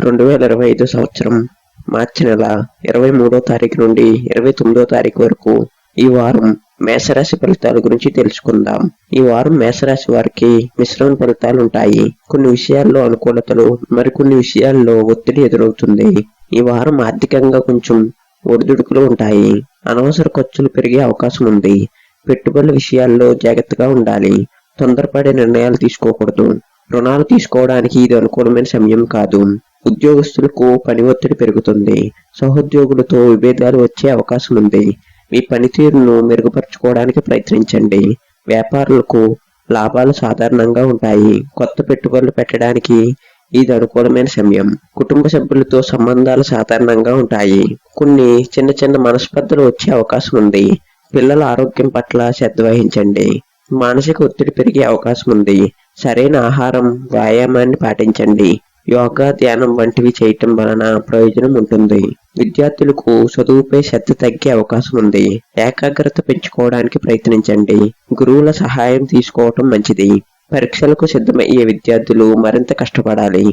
2025 సంవత్సరం మార్చి నెల 23వ తారీఖు నుండి 29వ తారీఖు వరకు ఈ వారం మేషరాశి ఫలితాల గురించి తెలుసుకుందాం. ఈ వారం మేషరాశి వారికి మిశ్రమ ఫలితాలు ఉంటాయి. కొన్ని విషయాల్లో అనుకూలతలు, మరికొన్ని విషయాల్లో ఒత్తిడి ఎదురవుతుంది. ఈ వారం ఆర్థికంగా కొంచెం ఒడిదుడుకులు ఉంటాయి. అనవసర ఖర్చులు పెరిగే అవకాశం ఉంది. పెట్టుబడుల విషయాల్లో జాగ్రత్తగా ఉండాలి. తొందరపడే నిర్ణయాలు తీసుకోకూడదు. రుణాలు తీసుకోవడానికి ఇది అనుకూలమైన సమయం కాదు. ఉద్యోగస్తులకు పని ఒత్తిడి పెరుగుతుంది. సహోద్యోగులతో విభేదాలు వచ్చే అవకాశం ఉంది. మీ పనితీరును మెరుగుపరచుకోవడానికి ప్రయత్నించండి. వ్యాపారులకు లాభాలు సాధారణంగా ఉంటాయి. కొత్త పెట్టుబడులు పెట్టడానికి ఇది అనుకూలమైన సమయం. కుటుంబ సభ్యులతో సంబంధాలు సాధారణంగా ఉంటాయి. కొన్ని చిన్న మనస్పర్ధలు వచ్చే అవకాశం ఉంది. పిల్లల ఆరోగ్యం పట్ల శ్రద్ధ వహించండి. మానసిక ఒత్తిడి పెరిగే అవకాశం ఉంది. సరైన ఆహారం, వ్యాయామాన్ని పాటించండి. యోగా, ధ్యానం వంటివి చేయటం వలన ప్రయోజనం ఉంటుంది. విద్యార్థులకు చదువుపై శ్రద్ధ తగ్గే అవకాశం ఉంది. ఏకాగ్రత పెంచుకోవడానికి ప్రయత్నించండి. గురువుల సహాయం తీసుకోవటం మంచిది. పరీక్షలకు సిద్ధమయ్యే విద్యార్థులు మరింత కష్టపడాలి.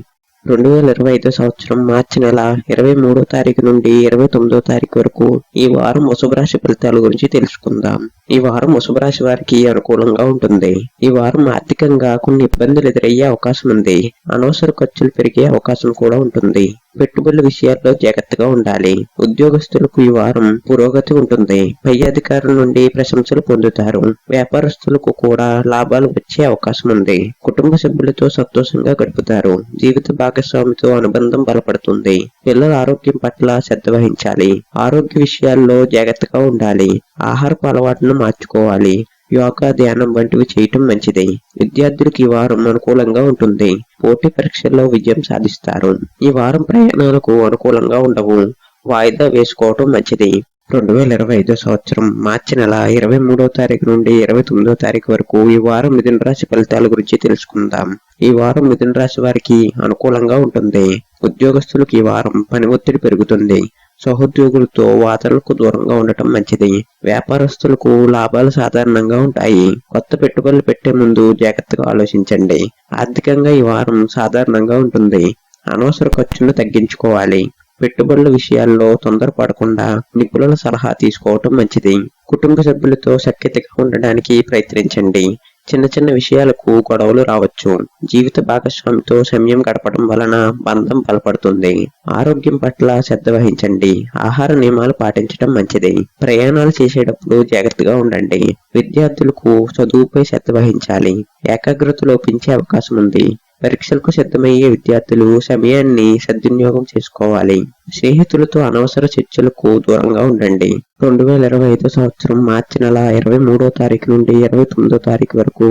2025 సంవత్సరం మార్చి నెల 23వ తారీఖు నుండి 29వ తారీఖు వరకు ఈ వారం వృషభ రాశి ఫలితాల గురించి తెలుసుకుందాం. ఈ వారం వృషభ రాశి వారికి అనుకూలంగా ఉంటుంది. ఈ వారం ఆర్థికంగా కొన్ని ఇబ్బందులు ఎదురయ్యే అవకాశం ఉంది. అనవసర ఖర్చులు పెరిగే అవకాశం కూడా ఉంటుంది. పెట్టుబడుల విషయాల్లో జాగ్రత్తగా ఉండాలి. ఉద్యోగస్తులకు ఈ వారం పురోగతి ఉంటుంది. పై అధికారుల నుండి ప్రశంసలు పొందుతారు. వ్యాపారస్తులకు కూడా లాభాలు వచ్చే అవకాశం ఉంది. కుటుంబ సభ్యులతో సంతోషంగా గడుపుతారు. జీవిత భాగస్వామితో అనుబంధం బలపడుతుంది. పిల్లల ఆరోగ్యం పట్ల శ్రద్ధ వహించాలి. ఆరోగ్య విషయాల్లో జాగ్రత్తగా ఉండాలి. ఆహారపు అలవాటును మార్చుకోవాలి. యోగా, ధ్యానం వంటివి చేయటం మంచిది. విద్యార్థులకు ఈ వారం అనుకూలంగా ఉంటుంది. పోటీ పరీక్షల్లో విజయం సాధిస్తారు. ఈ వారం ప్రయాణాలకు అనుకూలంగా ఉండవు. వాయిదా వేసుకోవటం మంచిది. 2025 సంవత్సరం మార్చి నెల 23వ తారీఖు నుండి 29వ తారీఖు వరకు ఈ వారం మిథున రాశి ఫలితాల గురించి తెలుసుకుందాం. ఈ వారం మిథున రాశి వారికి అనుకూలంగా ఉంటుంది. ఉద్యోగస్తులకు ఈ వారం పని ఒత్తిడి పెరుగుతుంది. సహోద్యోగులతో వాదనలకు దూరంగా ఉండటం మంచిది. వ్యాపారస్తులకు లాభాలు సాధారణంగా ఉంటాయి. కొత్త పెట్టుబడులు పెట్టే ముందు జాగ్రత్తగా ఆలోచించండి. ఆర్థికంగా ఈ వారం సాధారణంగా ఉంటుంది. అనవసర ఖర్చులను తగ్గించుకోవాలి. పెట్టుబడుల విషయాల్లో తొందరపడకుండా నిపుణుల సలహా తీసుకోవటం మంచిది. కుటుంబ సభ్యులతో సఖ్యతగా ఉండడానికి ప్రయత్నించండి. చిన్న విషయాలకు గొడవలు రావచ్చు. జీవిత భాగస్వామితో సమయం గడపడం వలన బంధం బలపడుతుంది. ఆరోగ్యం పట్ల శ్రద్ధ వహించండి. ఆహార నియమాలు పాటించడం మంచిది. ప్రయాణాలు చేసేటప్పుడు జాగ్రత్తగా ఉండండి. విద్యార్థులకు చదువుపై శ్రద్ధ వహించాలి. ఏకాగ్రత లోపించే అవకాశం ఉంది. పరీక్షలకు సిద్ధమయ్యే విద్యార్థులు సమయాన్ని సద్వినియోగం చేసుకోవాలి. స్నేహితులతో అనవసర చర్చలకు దూరంగా ఉండండి. 2025 సంవత్సరం మార్చి నెల 23వ తారీఖు నుండి 29వ తారీఖు వరకు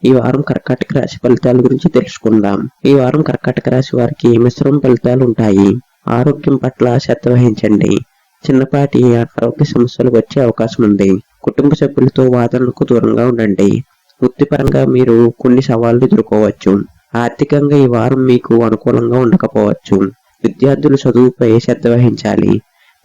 ఈ వారం కర్కాటక రాశి ఫలితాల గురించి తెలుసుకుందాం. ఈ వారం కర్కాటక రాశి వారికి మిశ్రమ ఫలితాలు ఉంటాయి. ఆరోగ్యం పట్ల శ్రద్ధ వహించండి. చిన్నపాటి ఆరోగ్య సమస్యలు వచ్చే అవకాశం ఉంది. కుటుంబ సభ్యులతో వాదనలకు దూరంగా ఉండండి. వృత్తిపరంగా మీరు కొన్ని సవాళ్లు ఎదుర్కోవచ్చు. ఆర్థికంగా ఈ వారం మీకు అనుకూలంగా ఉండకపోవచ్చు. విద్యార్థులు చదువుపై శ్రద్ధ వహించాలి.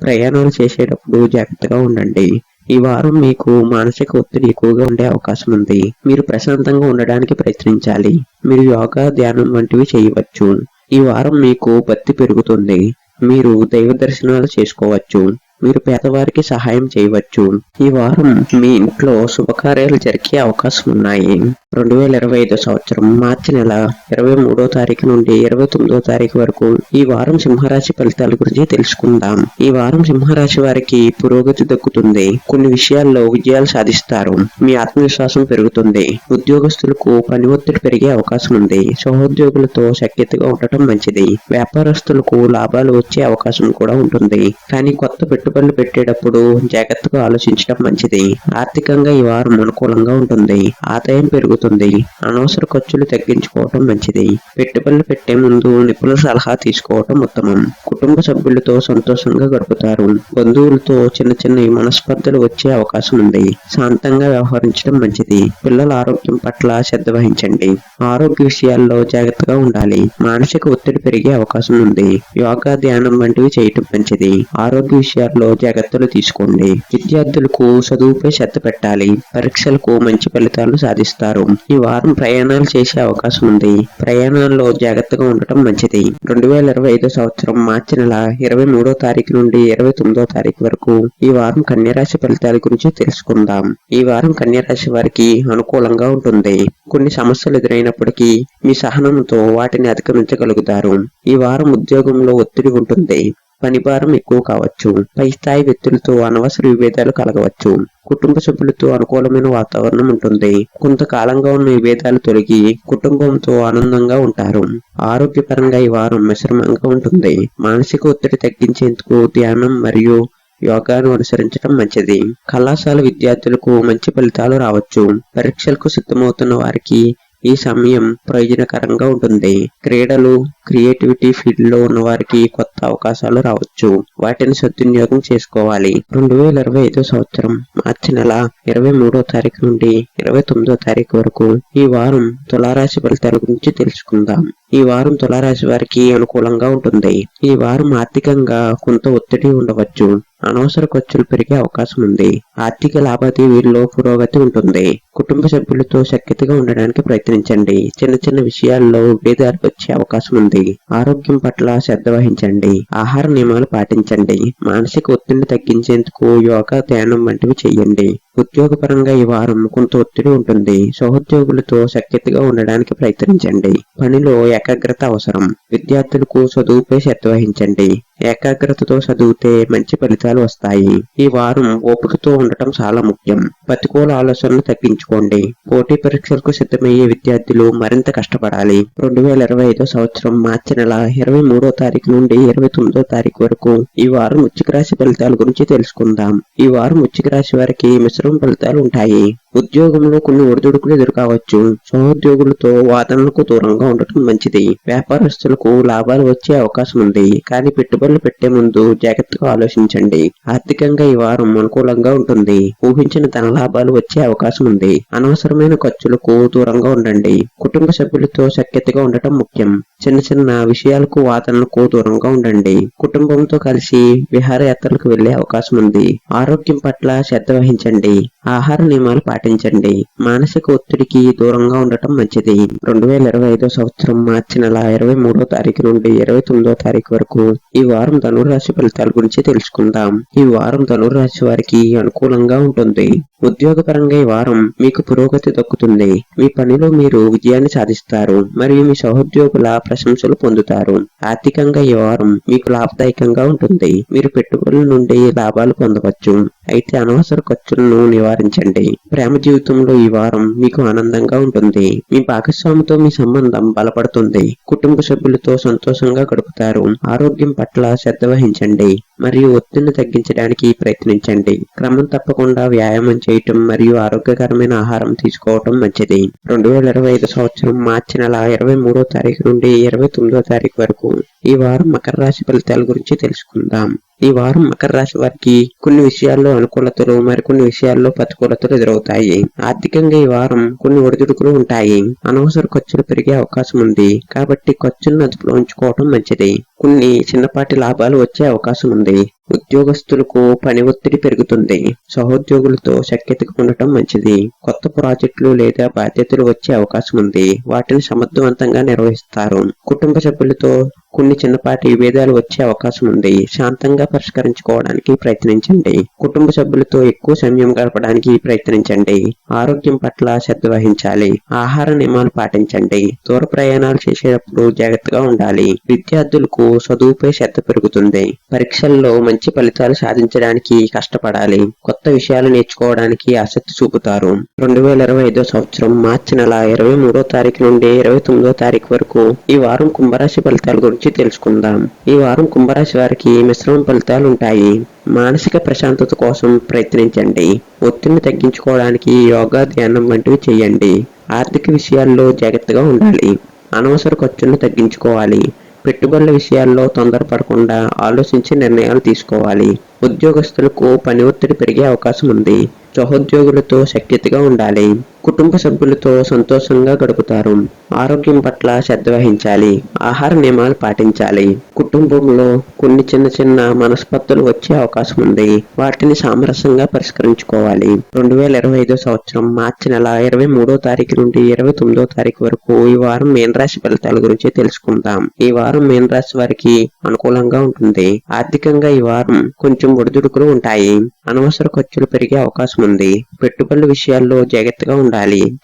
ప్రయాణాలు చేసేటప్పుడు జాగ్రత్తగా ఉండండి. ఈ వారం మీకు మానసిక ఒత్తిడి ఎక్కువగా ఉండే అవకాశం ఉంది. మీరు ప్రశాంతంగా ఉండడానికి ప్రయత్నించాలి. మీరు యోగా, ధ్యానం వంటివి చేయవచ్చు. ఈ వారం మీకు భక్తి పెరుగుతుంది. మీరు దైవ దర్శనాలు చేసుకోవచ్చు. మీరు పేదవారికి సహాయం చేయవచ్చు. ఈ వారం మీ ఇంట్లో శుభకార్యాలు జరిగే అవకాశం ఉన్నాయి. 2025 సంవత్సరం మార్చి నెల 23వ తారీఖు నుండి 29వ తారీఖు వరకు ఈ వారం సింహరాశి ఫలితాల గురించి తెలుసుకుందాం. ఈ వారం సింహరాశి వారికి పురోగతి దక్కుతుంది. కొన్ని విషయాల్లో విజయాలు సాధిస్తారు. మీ ఆత్మవిశ్వాసం పెరుగుతుంది. ఉద్యోగస్తులకు పని ఒత్తిడి పెరిగే అవకాశం ఉంది. సహోద్యోగులతో సఖ్యతగా ఉండటం మంచిది. వ్యాపారస్తులకు లాభాలు వచ్చే అవకాశం కూడా ఉంటుంది. కానీ కొత్త పెట్టుబడులు పెట్టేటప్పుడు జాగ్రత్తగా ఆలోచించడం మంచిది. ఆర్థికంగా ఈ వారం అనుకూలంగా ఉంటుంది. ఆదాయం పెరుగుతుంది. అనవసర ఖర్చులు తగ్గించుకోవటం మంచిది. పెట్టుబడులు పెట్టే ముందు నిపుణుల సలహా తీసుకోవటం ఉత్తమం. కుటుంబ సభ్యులతో సంతోషంగా గడుపుతారు. బంధువులతో చిన్న మనస్పర్ధలు వచ్చే అవకాశం ఉంది. శాంతంగా వ్యవహరించడం మంచిది. పిల్లల ఆరోగ్యం పట్ల శ్రద్ధ వహించండి. ఆరోగ్య విషయాల్లో జాగ్రత్తగా ఉండాలి. మానసిక ఒత్తిడి పెరిగే అవకాశం ఉంది. యోగా, ధ్యానం వంటివి చేయటం మంచిది. ఆరోగ్య విషయాల్లో జాగ్రత్తలు తీసుకోండి. విద్యార్థులకు చదువుపై శ్రద్ధ పెట్టాలి. పరీక్షలకు మంచి ఫలితాలు సాధిస్తారు. ఈ వారం ప్రయాణాలు చేసే అవకాశం ఉంది. ప్రయాణాల్లో జాగ్రత్తగా ఉండటం మంచిది. 2025 సంవత్సరం మార్చి నెల 23వ తారీఖు నుండి 29వ తారీఖు వరకు ఈ వారం కన్యా రాశి ఫలితాల గురించి తెలుసుకుందాం. ఈ వారం కన్యా రాశి వారికి అనుకూలంగా ఉంటుంది. కొన్ని సమస్యలు ఎదురైనప్పటికీ మీ సహనంతో వాటిని అధిగమించగలుగుతారు. ఈ వారం ఉద్యోగంలో ఒత్తిడి ఉంటుంది. పని భారం ఎక్కువ కావచ్చు. పై స్థాయి వ్యక్తులతో అనవసర విభేదాలు కలగవచ్చు. కుటుంబ సభ్యులతో అనుకూలమైన వాతావరణం ఉంటుంది. కొంతకాలంగా ఉన్న విభేదాలు తొలగి కుటుంబంతో ఆనందంగా ఉంటారు. ఆరోగ్యపరంగా ఈ వారం మిశ్రమంగా ఉంటుంది. మానసిక ఒత్తిడి తగ్గించేందుకు ధ్యానం మరియు యోగాను అనుసరించడం మంచిది. కళాశాల విద్యార్థులకు మంచి ఫలితాలు రావచ్చు. పరీక్షలకు సిద్ధమవుతున్న వారికి ఈ సమయం ప్రయోజనకరంగా ఉంటుంది. క్రీడలు, క్రియేటివిటీ ఫీల్డ్ లో ఉన్న వారికి కొత్త అవకాశాలు రావచ్చు. వాటిని సద్వినియోగం చేసుకోవాలి. 2025 సంవత్సరం మార్చి నెల 23వ తారీఖు నుండి 29వ తారీఖు వరకు ఈ వారం తులారాశి ఫలితాల గురించి తెలుసుకుందాం. ఈ వారం తులారాశి వారికి అనుకూలంగా ఉంటుంది. ఈ వారం ఆర్థికంగా కొంత ఒత్తిడి ఉండవచ్చు. అనవసర ఖర్చులు పెరిగే అవకాశం ఉంది. ఆర్థిక లావాదేవీల్లో పురోగతి ఉంటుంది. కుటుంబ సభ్యులతో సఖ్యతగా ఉండడానికి ప్రయత్నించండి. చిన్న చిన్న విషయాల్లో భేదాలు వచ్చే అవకాశం ఉంది. ఆరోగ్యం పట్ల శ్రద్ధ వహించండి. ఆహార నియమాలు పాటించండి. మానసిక ఒత్తిడిని తగ్గించేందుకు యోగా, ధ్యానం వంటివి చేయండి. ఉద్యోగపరంగా ఈ వారం కొంత ఒత్తిడి ఉంటుంది. సహోద్యోగులతో సఖ్యతగా ఉండడానికి ప్రయత్నించండి. పనిలో ఏకాగ్రత అవసరం. విద్యార్థులకు చదువుపై శ్రద్ధ వహించండి. ఏకాగ్రతతో చదివితే మంచి ఫలితాలు వస్తాయి. ఈ వారం ఓపికతో ఉండటం చాలా ముఖ్యం. ప్రతికూల ఆలోచనలు తగ్గించుకోండి. పోటీ పరీక్షలకు సిద్ధమయ్యే విద్యార్థులు మరింత కష్టపడాలి. 2025 సంవత్సరం మార్చి నెల 23వ తారీఖు నుండి 29వ తారీఖు వరకు ఈ వారం వృశ్చిక రాశి ఫలితాల గురించి తెలుసుకుందాం. ఈ వారం వృశ్చిక రాశి వారికి మిశ్రమ ఫలితాలు ఉంటాయి. ఉద్యోగంలో కొన్ని ఒడిదుడుకులు ఎదురుకావచ్చు. సహోద్యోగులతో వాదనలకు దూరంగా ఉండటం మంచిది. వ్యాపారస్తులకు లాభాలు వచ్చే అవకాశం ఉంది. కానీ పెట్టుబడులు పెట్టే ముందు జాగ్రత్తగా ఆలోచించండి. ఆర్థికంగా ఈ వారం అనుకూలంగా ఉంటుంది. ఊహించిన ధన లాభాలు వచ్చే అవకాశం ఉంది. అనవసరమైన ఖర్చులకు దూరంగా ఉండండి. కుటుంబ సభ్యులతో సఖ్యతగా ఉండటం ముఖ్యం. చిన్న చిన్న విషయాలకు వాదనలకు దూరంగా ఉండండి. కుటుంబంతో కలిసి విహారయాత్రలకు వెళ్లే అవకాశం ఉంది. ఆరోగ్యం పట్ల శ్రద్ధ వహించండి. ఆహార నియమాలు పాటించండి. మానసిక ఒత్తిడికి దూరంగా ఉండటం మంచిది. 2025 సంవత్సరం మార్చి నెల 23వ తారీఖు నుండి 29వ తారీఖు వరకు ఈ వారం ధనురాశి ఫలితాల గురించి తెలుసుకుందాం. ఈ వారం ధనురాశి వారికి అనుకూలంగా ఉంటుంది. ఉద్యోగపరంగా ఈ వారం మీకు పురోగతి దక్కుతుంది. మీ పనిలో మీరు విజయాన్ని సాధిస్తారు మరియు మీ సహోద్యోగుల ప్రశంసలు పొందుతారు. ఆర్థికంగా ఈ వారం మీకు లాభదాయకంగా ఉంటుంది. మీరు పెట్టుబడుల నుండి లాభాలు పొందవచ్చు. అయితే అనవసర ఖర్చులను నివారించండి. ప్రేమ జీవితంలో ఈ వారం మీకు ఆనందంగా ఉంటుంది. మీ భాగస్వామితో మీ సంబంధం బలపడుతుంది. కుటుంబ సభ్యులతో సంతోషంగా గడుపుతారు. ఆరోగ్యం పట్ల శ్రద్ధ వహించండి మరియు ఒత్తిడిని తగ్గించడానికి ప్రయత్నించండి. క్రమం తప్పకుండా వ్యాయామం చేయటం మరియు ఆరోగ్యకరమైన ఆహారం తీసుకోవటం మంచిది. 2025 సంవత్సరం మార్చి నెల 23వ తారీఖు నుండి 29వ తారీఖు వరకు ఈ వారం మకర రాశి ఫలితాల గురించి తెలుసుకుందాం. ఈ వారం మకర రాశి వారికి కొన్ని విషయాల్లో అనుకూలతలు, మరికొన్ని విషయాల్లో ప్రతికూలతలు ఎదురవుతాయి. ఆర్థికంగా ఈ వారం కొన్ని ఒడిదుడుకులు ఉంటాయి. అనవసర ఖర్చులు పెరిగే అవకాశం ఉంది. కాబట్టి ఖర్చులను అదుపులో ఉంచుకోవడం మంచిది. కొన్ని చిన్నపాటి లాభాలు వచ్చే అవకాశం ఉంది. ఉద్యోగస్తులకు పని ఒత్తిడి పెరుగుతుంది. సహోద్యోగులతో సఖ్యతగా ఉండటం మంచిది. కొత్త ప్రాజెక్టులు లేదా బాధ్యతలు వచ్చే అవకాశం ఉంది. వాటిని సమర్థవంతంగా నిర్వహిస్తారు. కుటుంబ సభ్యులతో కొన్ని చిన్నపాటి విభేదాలు వచ్చే అవకాశం ఉంది. శాంతంగా పరిష్కరించుకోవడానికి ప్రయత్నించండి. కుటుంబ సభ్యులతో ఎక్కువ సమయం గడపడానికి ప్రయత్నించండి. ఆరోగ్యం పట్ల శ్రద్ధ వహించాలి. ఆహార నియమాలు పాటించండి. దూర ప్రయాణాలు చేసేటప్పుడు జాగ్రత్తగా ఉండాలి. విద్యార్థులకు చదువుపై శ్రద్ధ పెరుగుతుంది. పరీక్షల్లో మంచి ఫలితాలు సాధించడానికి కష్టపడాలి. కొత్త విషయాలు నేర్చుకోవడానికి ఆసక్తి చూపుతారు. 2025 సంవత్సరం మార్చి నెల 23వ తారీఖు నుండి 29వ తారీఖు వరకు ఈ వారం కుంభరాశి ఫలితాల గురించి తెలుసుకుందాం. ఈ వారం కుంభరాశి వారికి మిశ్రమ ఫలితాలు ఉంటాయి. మానసిక ప్రశాంతత కోసం ప్రయత్నించండి. ఒత్తిడిని తగ్గించుకోవడానికి యోగా, ధ్యానం వంటివి చేయండి. ఆర్థిక విషయాల్లో జాగ్రత్తగా ఉండాలి. అనవసర ఖర్చులను తగ్గించుకోవాలి. పెట్టుబడుల విషయాల్లో తొందరపడకుండా ఆలోచించి నిర్ణయాలు తీసుకోవాలి. ఉద్యోగస్తులకు పని ఒత్తిడి పెరిగే అవకాశం ఉంది. సహోద్యోగులతో సఖ్యతగా ఉండాలి. కుటుంబ సభ్యులతో సంతోషంగా గడుపుతారు. ఆరోగ్యం పట్ల శ్రద్ధ వహించాలి. ఆహార నియమాలు పాటించాలి. కుటుంబంలో కొన్ని చిన్న మనస్పర్ధలు వచ్చే అవకాశం ఉంది. వాటిని సామరస్యంగా పరిష్కరించుకోవాలి. 2025 సంవత్సరం మార్చి నెల 23వ తారీఖు నుండి 29వ తారీఖు వరకు ఈ వారం మీన రాశి ఫలితాల గురించి తెలుసుకుందాం. ఈ వారం మీన రాశి వారికి అనుకూలంగా ఉంటుంది. ఆర్థికంగా ఈ వారం కొంచెం ఒడిదుడుకులు ఉంటాయి. అనవసర ఖర్చులు పెరిగే అవకాశం ఉంది. పెట్టుబడుల విషయాల్లో జాగ్రత్తగా ఉండాలి.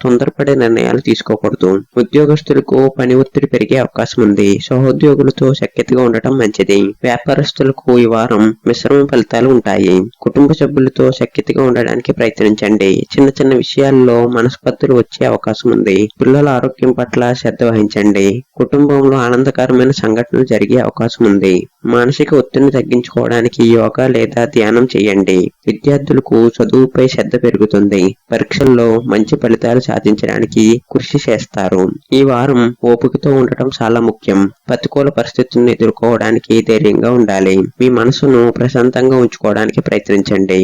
తొందరపడే నిర్ణయాలు తీసుకోకూడదు. ఉద్యోగస్తులకు పని ఒత్తిడి పెరిగే అవకాశం ఉంది. సహోద్యోగులతో సఖ్యతగా ఉండటం మంచిది. వ్యాపారస్తులకు ఈ వారం మిశ్రమ ఫలితాలు ఉంటాయి. కుటుంబ సభ్యులతో సఖ్యతగా ఉండడానికి ప్రయత్నించండి. చిన్న విషయాల్లో మనస్పర్ధలు వచ్చే అవకాశం ఉంది. పిల్లల ఆరోగ్యం పట్ల శ్రద్ధ వహించండి. కుటుంబంలో ఆనందకరమైన సంఘటనలు జరిగే అవకాశం ఉంది. మానసిక ఒత్తిడిని తగ్గించుకోవడానికి యోగా లేదా ధ్యానం చేయండి. విద్యార్థులకు చదువుపై శ్రద్ధ పెరుగుతుంది. పరీక్షల్లో మంచి ఫలితాలు సాధించడానికి కృషి చేస్తారు. ఈ వారం ఓపికతో ఉండటం చాలా ముఖ్యం. ప్రతికూల పరిస్థితులను ఎదుర్కోవడానికి ధైర్యంగా ఉండాలి. మీ మనసును ప్రశాంతంగా ఉంచుకోవడానికి ప్రయత్నించండి.